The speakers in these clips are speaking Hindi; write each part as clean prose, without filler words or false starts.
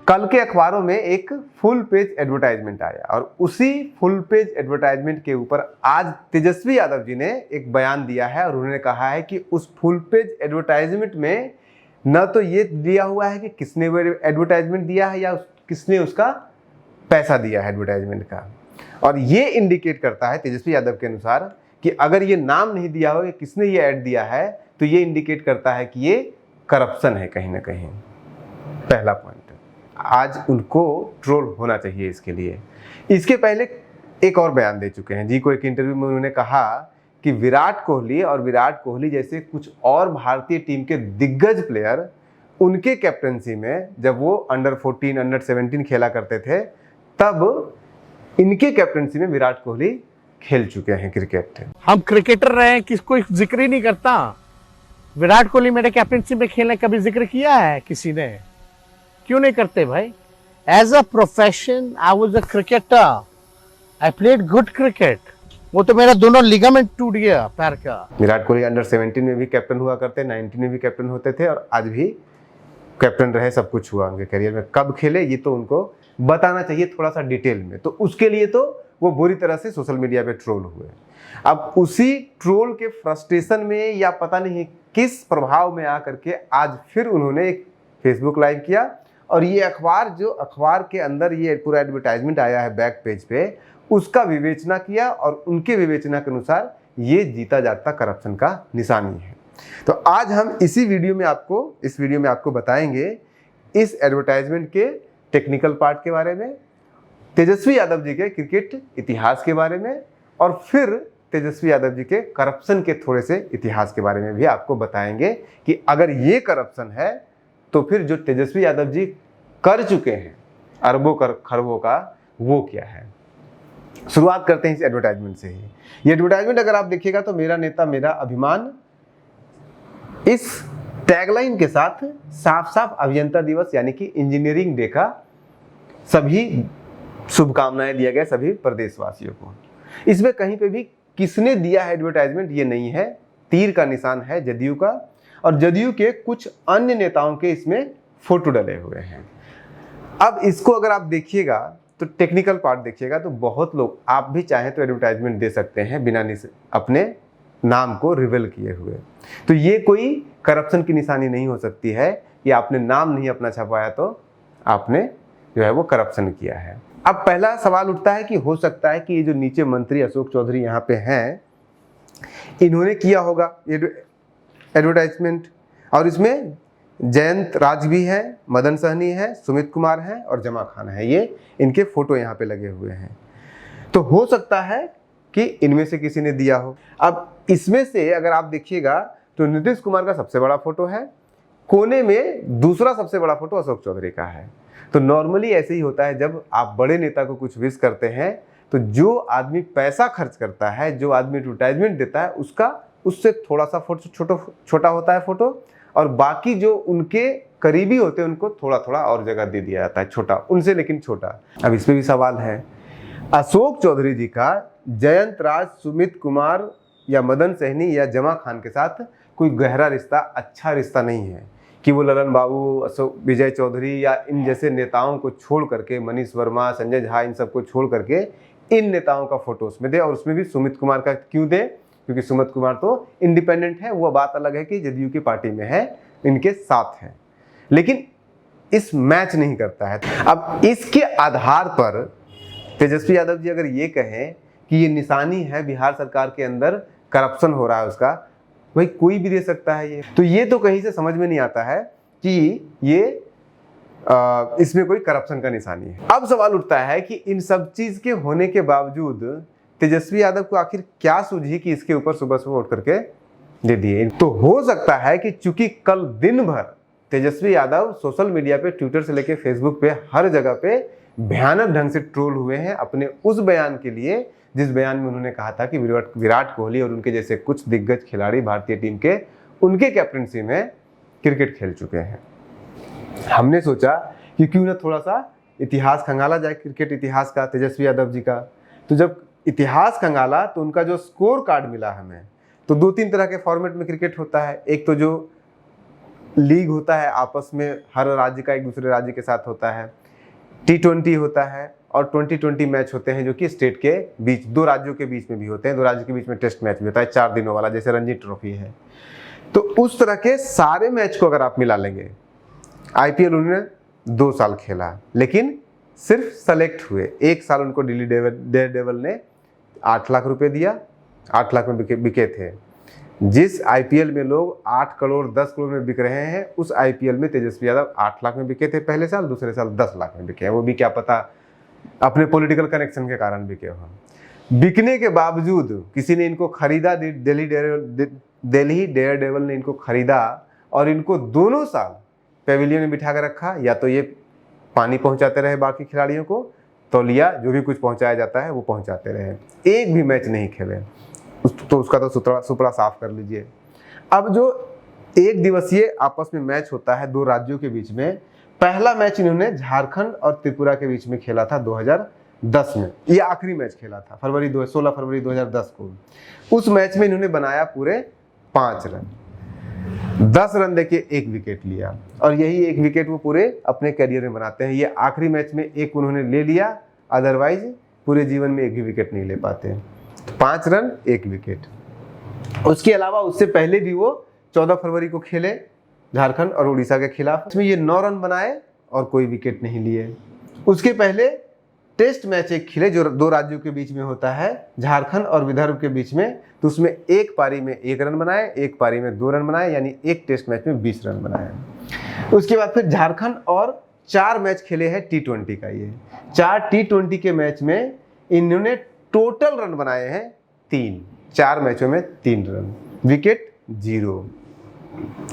कल के अखबारों में एक फुल पेज एडवर्टाइजमेंट आया और उसी फुल पेज एडवर्टाइजमेंट के ऊपर आज तेजस्वी यादव जी ने एक बयान दिया है और उन्होंने कहा है कि उस फुल पेज एडवर्टाइजमेंट में न तो ये दिया हुआ है कि किसने वो एडवर्टाइजमेंट दिया है या किसने उसका पैसा दिया है एडवर्टाइजमेंट का, और ये इंडिकेट करता है तेजस्वी यादव के अनुसार कि अगर ये नाम नहीं दिया हो कि किसने ये ऐड दिया है तो ये इंडिकेट करता है कि ये करप्शन है कहीं ना कहीं। पहला पॉइंट, आज उनको ट्रोल होना चाहिए इसके लिए। इसके पहले एक और बयान दे चुके हैं जी को, एक इंटरव्यू में उन्होंने कहा कि विराट कोहली जैसे कुछ और भारतीय टीम के दिग्गज प्लेयर उनके कैप्टनसी में जब वो अंडर 14 अंडर 17 खेला करते थे तब इनके कैप्टनसी में विराट कोहली खेल चुके हैं क्रिकेट। हम क्रिकेटर रहे हैं, किसको जिक्र ही नहीं करता। विराट कोहली मेरे कैप्टनसी में खेलने का भी जिक्र किया है किसी ने? क्यों नहीं करते भाई? As a profession I was a cricketer, I played good cricket. वो तो मेरा दोनों लिगामेंट टूट गया पैर का। विराट कोहली अंडर 17 में भी कैप्टन हुआ करते, 19 में भी कैप्टन होते थे और आज भी कैप्टन रहे, सब कुछ हुआ उनके करियर में। कब खेले ये तो उनको बताना चाहिए थोड़ा सा डिटेल में, तो उसके लिए तो वो बुरी तरह से सोशल मीडिया पे ट्रोल हुए। अब उसी ट्रोल के फ्रस्ट्रेशन में या पता नहीं किस प्रभाव में आकर के आज फिर उन्होंने एक फेसबुक लाइव किया और ये अखबार के अंदर ये पूरा एडवर्टाइजमेंट आया है बैक पेज पे, उसका विवेचना किया और उनके विवेचना के अनुसार ये जीता जागता करप्शन का निशानी है। तो आज हम इस वीडियो में आपको बताएंगे इस एडवर्टाइजमेंट के टेक्निकल पार्ट के बारे में, तेजस्वी यादव जी के क्रिकेट इतिहास के बारे में और फिर तेजस्वी यादव जी के करप्शन के थोड़े से इतिहास के बारे में भी आपको बताएंगे कि अगर ये करप्शन है तो फिर जो तेजस्वी यादव जी कर चुके हैं अरबों खरबों का वो क्या है। शुरुआत करते हैं इस एडवर्टाइजमेंट से ही। ये एडवर्टाइजमेंट अगर आप देखिएगा तो मेरा नेता मेरा अभिमान, इस टैगलाइन के साथ साफ साफ अभियंता दिवस यानी कि इंजीनियरिंग डे का सभी शुभकामनाएं दिया गया सभी प्रदेशवासियों को। इसमें कहीं पे भी किसने दिया है एडवर्टाइजमेंट ये नहीं है, तीर का निशान है जदयू का और जदयू के कुछ अन्य नेताओं के इसमें फोटो डले हुए हैं। अब इसको अगर आप देखिएगा तो टेक्निकल पार्ट देखिएगा तो बहुत लोग, आप भी चाहें तो एडवर्टाइजमेंट दे सकते हैं बिना अपने नाम को रिवील किए हुए। तो ये कोई करप्शन की निशानी नहीं हो सकती है कि आपने नाम नहीं अपना छपाया तो आपने जो है वो करप्शन किया है। अब पहला सवाल उठता है कि हो सकता है कि ये जो नीचे मंत्री अशोक चौधरी यहाँ पे हैं इन्होंने किया होगा ये एडवर्टाइजमेंट, और इसमें जयंत राज भी है, मदन सहनी है, सुमित कुमार है और जमा खान है, ये इनके फोटो यहाँ पे लगे हुए हैं। तो हो सकता है कि इनमें से किसी ने दिया हो। अब इसमें से अगर आप देखिएगा तो नीतीश कुमार का सबसे बड़ा फोटो है, कोने में दूसरा सबसे बड़ा फोटो अशोक चौधरी का है। तो नॉर्मली ऐसे ही होता है, जब आप बड़े नेता को कुछ विश करते हैं तो जो आदमी पैसा खर्च करता है, जो आदमी एडवर्टाइजमेंट देता है उससे थोड़ा सा फोटो छोटा होता है फोटो, और बाकी जो उनके करीबी होते हैं उनको थोड़ा थोड़ा और जगह दे दिया जाता है, छोटा उनसे लेकिन छोटा। अब इसमें भी सवाल है, अशोक चौधरी जी का जयंत राज, सुमित कुमार या मदन सहनी या जमा खान के साथ कोई गहरा रिश्ता, अच्छा रिश्ता नहीं है कि वो ललन बाबू, अशोक विजय चौधरी या इन जैसे नेताओं को छोड़ करके, मनीष वर्मा, संजय झा, इन सबको छोड़ करके इन नेताओं का फोटो उसमें दे। और उसमें भी सुमित कुमार का क्यों दे? क्योंकि सुमित कुमार तो इंडिपेंडेंट है, वो बात अलग है कि जदयू की पार्टी में है, इनके साथ है, लेकिन इस मैच नहीं करता है। अब इसके आधार पर तेजस्वी यादव जी अगर ये कहें कि ये निशानी है बिहार सरकार के अंदर करप्शन हो रहा है उसका, भाई कोई भी दे सकता है ये, तो ये तो कहीं से समझ में नहीं आता है कि ये इसमें कोई करप्शन का निशानी है। अब सवाल उठता है कि इन सब चीज के होने के बावजूद तेजस्वी यादव को आखिर क्या सूझी कि इसके ऊपर सुबह सुबह उठ करके दे दिए। तो हो सकता है कि चूंकि कल दिन भर तेजस्वी यादव सोशल मीडिया पे, ट्विटर से लेके फेसबुक पे, हर जगह पे भयानक ढंग से ट्रोल हुए हैं अपने उस बयान के लिए जिस बयान में उन्होंने कहा था कि विराट कोहली और उनके जैसे कुछ दिग्गज खिलाड़ी भारतीय टीम के उनके कैप्टनसी में क्रिकेट खेल चुके हैं। हमने सोचा कि क्यों ना थोड़ा सा इतिहास खंगाला जाए क्रिकेट इतिहास का तेजस्वी यादव जी का। तो जब इतिहास खंगाला तो उनका जो स्कोर कार्ड मिला हमें, तो 2-3 तरह के फॉर्मेट में क्रिकेट होता है। एक तो जो लीग होता है आपस में, हर राज्य का एक दूसरे राज्य के साथ होता है। T20 होता है और 2020 मैच होते हैं जो कि स्टेट के बीच, दो राज्यों के बीच में भी होते हैं। दो राज्यों के बीच में टेस्ट मैच भी होता है 4 दिनों वाला, जैसे रणजी ट्रॉफी है। तो उस तरह के सारे मैच को अगर आप मिला लेंगे, IPL उन्होंने 2 साल खेला, लेकिन सिर्फ सेलेक्ट हुए। 1 साल उनको दिल्ली डेयरडेविल ने 8 लाख रुपए दिया, 8 लाख में बिके थे। जिस IPL में लोग 8 करोड़ 10 करोड़ में बिक रहे हैं, उस IPL में तेजस्वी यादव 8 लाख में बिके थे पहले साल, दूसरे साल 10 लाख में बिके हैं। वो भी क्या पता अपने पॉलिटिकल कनेक्शन के कारण बिके हो। बिकने के बावजूद किसी ने इनको खरीदा, दिल्ली डेयरडेविल ने इनको खरीदा और इनको दोनों साल पेविलियन में बिठा कर रखा। या तो ये पानी पहुंचाते रहे बाकी खिलाड़ियों को, तौलिया जो भी कुछ पहुंचाया जाता है वो पहुंचाते रहे, एक भी मैच नहीं खेले। तो उसका तो सुपड़ा साफ कर लीजिए। अब जो 1 दिवसीय आपस में मैच होता है 2 राज्यों के बीच में, पहला मैच इन्होंने झारखंड और त्रिपुरा के बीच में खेला था 2010 में। ये आखिरी मैच खेला था 16 फरवरी 2010 को। उस मैच में इन्होंने बनाया पूरे 5 रन, 10 रन देके 1 विकेट लिया, और यही 1 विकेट वो पूरे अपने करियर में बनाते हैं। ये आखिरी मैच में 1 उन्होंने ले लिया, अदरवाइज पूरे जीवन में 1 भी विकेट नहीं ले पाते। 5 रन 1 विकेट। उसके अलावा उससे पहले भी वो 14 फरवरी को खेले झारखंड और उड़ीसा के खिलाफ, इसमें ये 9 रन बनाए और कोई विकेट नहीं लिए। उसके पहले टेस्ट मैच एक खेले जो 2 राज्यों के बीच में होता है, झारखंड और विदर्भ के बीच में, तो उसमें एक पारी में 1 रन बनाए, एक पारी में 2 रन बनाए, यानी एक टेस्ट मैच में 20 रन बनाए। उसके बाद फिर झारखंड और 4 मैच खेले हैं T20 का। ये 4 T20 के मैच में इन्होंने टोटल रन बनाए हैं 3, 4 मैचों में 3 रन, विकेट 0।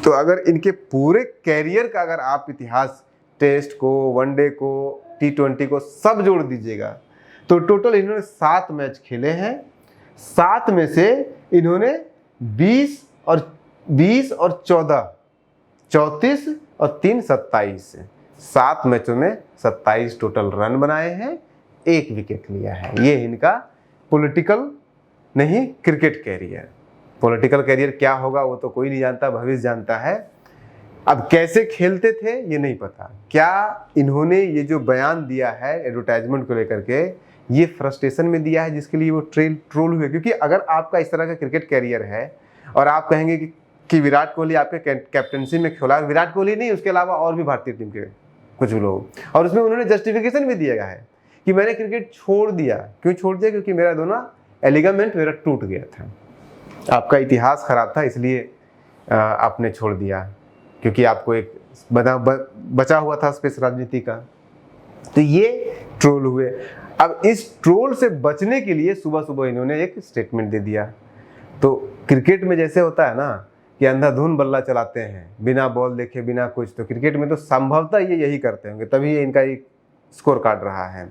तो अगर इनके पूरे कैरियर का अगर आप इतिहास, टेस्ट को, वनडे को, T20 को सब जोड़ दीजिएगा, तो टोटल इन्होंने 7 मैच खेले हैं। 7 में से इन्होंने 20 और 14, 34 और 3 27, 7 मैचों में 27 टोटल रन बनाए हैं, 1 विकेट लिया है। ये इनका पॉलिटिकल नहीं, क्रिकेट कैरियर। पॉलिटिकल कैरियर क्या होगा वो तो कोई नहीं जानता, भविष्य जानता है। अब कैसे खेलते थे ये नहीं पता। क्या इन्होंने ये जो बयान दिया है एडवर्टाइजमेंट को लेकर के, ये फ्रस्ट्रेशन में दिया है जिसके लिए वो ट्रोल हुए? क्योंकि अगर आपका इस तरह का क्रिकेट कैरियर है और आप कहेंगे कि विराट कोहली आपके कैप्टनसी में खेला, विराट कोहली नहीं, उसके अलावा और भी भारतीय टीम के कुछ लोग, और उसमें उन्होंने जस्टिफिकेशन भी दिया है कि मैंने क्रिकेट छोड़ दिया। क्यों छोड़ दिया? क्योंकि मेरा दोनों लिगामेंट मेरा टूट गया था। आपका इतिहास खराब था इसलिए आपने छोड़ दिया, क्योंकि आपको एक बचा हुआ था स्पेस राजनीति का। तो ये ट्रोल हुए। अब इस ट्रोल से बचने के लिए सुबह सुबह इन्होंने एक स्टेटमेंट दे दिया। तो क्रिकेट में जैसे होता है ना कि अंधाधुन बल्ला चलाते हैं बिना बॉल देखे, बिना कुछ, तो क्रिकेट में तो संभवतः ये यही करते होंगे, तभी ये इनका एक स्कोर काट रहा है।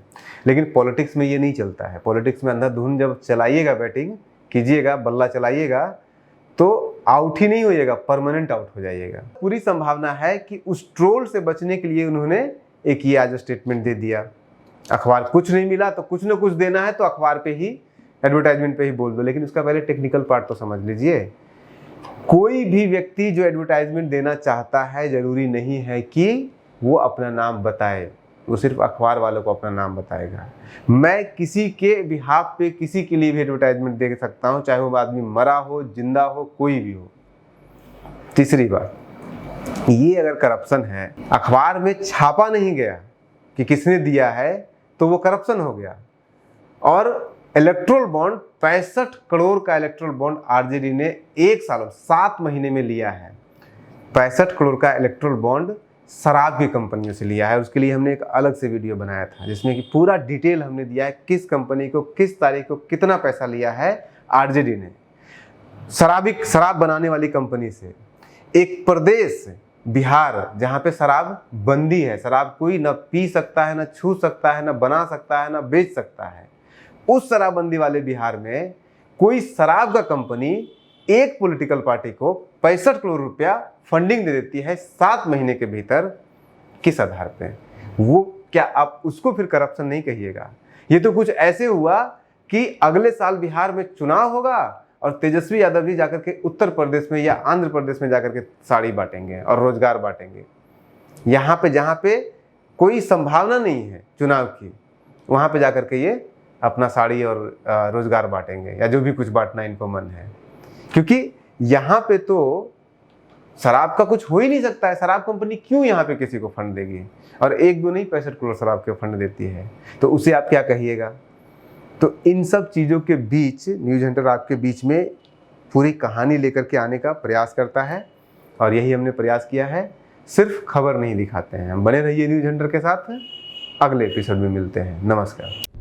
लेकिन पॉलिटिक्स में ये नहीं चलता है। पॉलिटिक्स में अंधाधुन जब चलाइएगा, बैटिंग कीजिएगा, बल्ला चलाइएगा, तो आउट ही नहीं होइएगा, परमानेंट आउट हो जाइएगा। पूरी संभावना है कि उस ट्रोल से बचने के लिए उन्होंने एक ये आज स्टेटमेंट दे दिया। अखबार कुछ नहीं मिला तो कुछ न कुछ देना है तो अखबार पे ही, एडवर्टाइजमेंट पे ही बोल दो। लेकिन उसका पहले टेक्निकल पार्ट तो समझ लीजिए। कोई भी व्यक्ति जो एडवर्टाइजमेंट देना चाहता है, जरूरी नहीं है कि वो अपना नाम बताए, वो सिर्फ अखबार वालों को अपना नाम बताएगा। मैं किसी के बिहाफ पे किसी के लिए भी एडवर्टाइजमेंट दे सकता हूं, चाहे वो आदमी मरा हो, जिंदा हो, कोई भी हो। तीसरी बात, ये अगर करप्शन है, अखबार में छापा नहीं गया कि किसने दिया है, तो वो करप्शन हो गया। और इलेक्ट्रोल बॉन्ड 65 करोड़ का इलेक्ट्रोल बॉन्ड आरजेडी ने 1 साल 7 महीने में लिया है। 65 करोड़ का इलेक्ट्रोल बॉन्ड शराब की कंपनियों से लिया है। उसके लिए हमने एक अलग से वीडियो बनाया था जिसमें कि पूरा डिटेल हमने दिया है किस कंपनी को किस तारीख को कितना पैसा लिया है आरजेडी ने शराब बनाने वाली कंपनी से। एक प्रदेश बिहार जहां पे शराब बंदी है, शराब कोई ना पी सकता है, ना छू सकता है, ना बना सकता है, ना बेच सकता है, उस शराबबंदी वाले बिहार में कोई शराब का कंपनी एक पॉलिटिकल पार्टी को 65 करोड़ रुपया फंडिंग दे देती है 7 महीने के भीतर, किस आधार पे? वो क्या आप उसको फिर करप्शन नहीं कहिएगा? ये तो कुछ ऐसे हुआ कि अगले साल बिहार में चुनाव होगा और तेजस्वी यादव भी जाकर के उत्तर प्रदेश में या आंध्र प्रदेश में जाकर के साड़ी बांटेंगे और रोजगार बांटेंगे। यहाँ पे जहाँ पे कोई संभावना नहीं है चुनाव की, वहाँ पे जाकर के ये अपना साड़ी और रोजगार बांटेंगे या जो भी कुछ बांटना इनको मन है, क्योंकि यहाँ पे तो शराब का कुछ हो ही नहीं सकता है। शराब कंपनी क्यों यहाँ पे किसी को फंड देगी, और 1-2 नहीं 65 करोड़ शराब के फंड देती है, तो उसे आप क्या कहिएगा। तो इन सब चीज़ों के बीच न्यूज़ हंटर आपके बीच में पूरी कहानी लेकर के आने का प्रयास करता है, और यही हमने प्रयास किया है। सिर्फ खबर नहीं दिखाते हैं हम। बने रहिए न्यूज़ हंटर के साथ, अगले एपिसोड में मिलते हैं। नमस्कार।